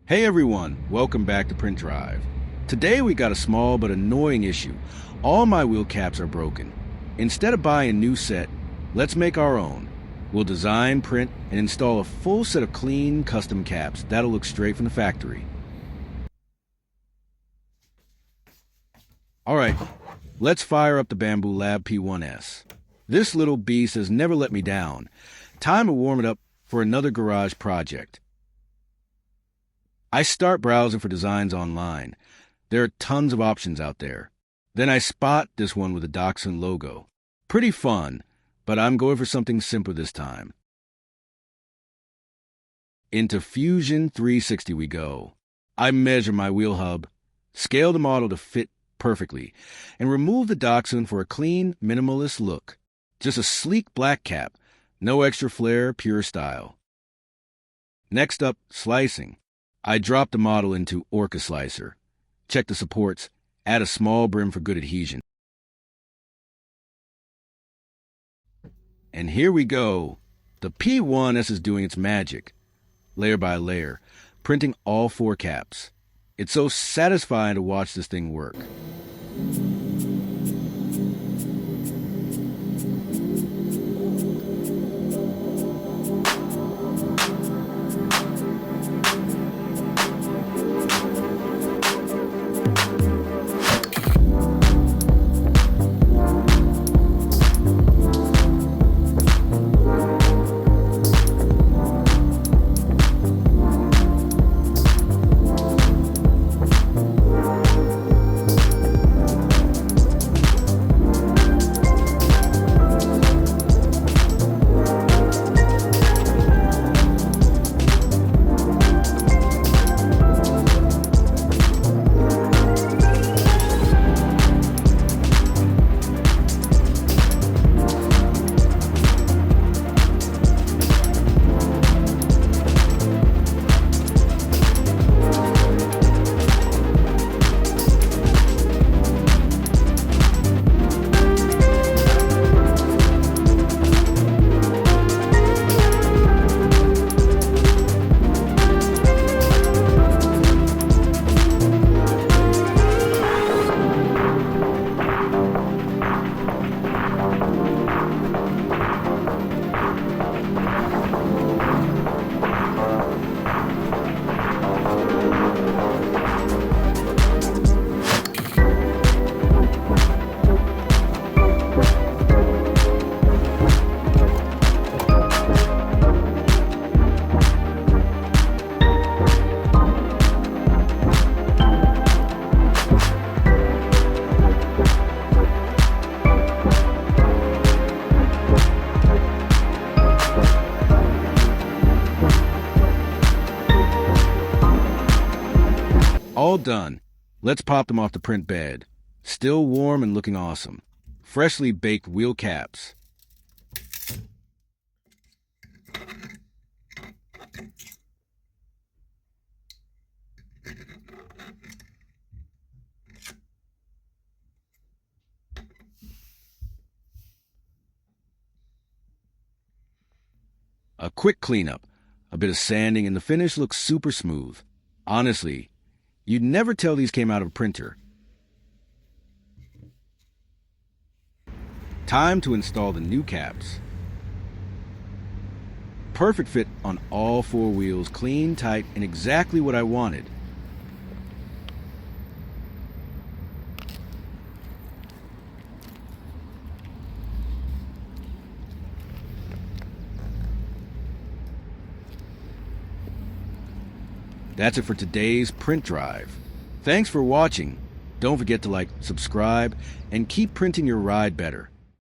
Hey everyone, welcome back to PrintDrive. Today we got a small but annoying issue. All my wheel caps are broken. Instead of buying a new set, let's make our own. We'll design, print, and install a full set of clean, custom caps that'll look straight from the factory. Alright, let's fire up the Bambu Lab P1S. This little beast has never let me down. Time to warm it up for another garage project. I start browsing for designs online. There are tons of options out there. Then I spot this one with a dachshund logo. Pretty fun, but I'm going for something simpler this time. Into Fusion 360 we go. I measure my wheel hub, scale the model to fit perfectly, and remove the dachshund for a clean, minimalist look. Just a sleek black cap, no extra flair, pure style. Next up, slicing. I drop the model into Orca Slicer. Check the supports, add a small brim for good adhesion. And here we go. The P1S is doing its magic, layer by layer, printing all 4 caps. It's so satisfying to watch this thing work. All done. Let's pop them off the print bed. Still warm and looking awesome. Freshly baked wheel caps. A quick cleanup, a bit of sanding, and the finish looks super smooth. Honestly, you'd never tell these came out of a printer. Time to install the new caps. Perfect fit on all 4 wheels, clean, tight, and exactly what I wanted. That's it for today's Print Drive. Thanks for watching. Don't forget to like, subscribe, and keep printing your ride better.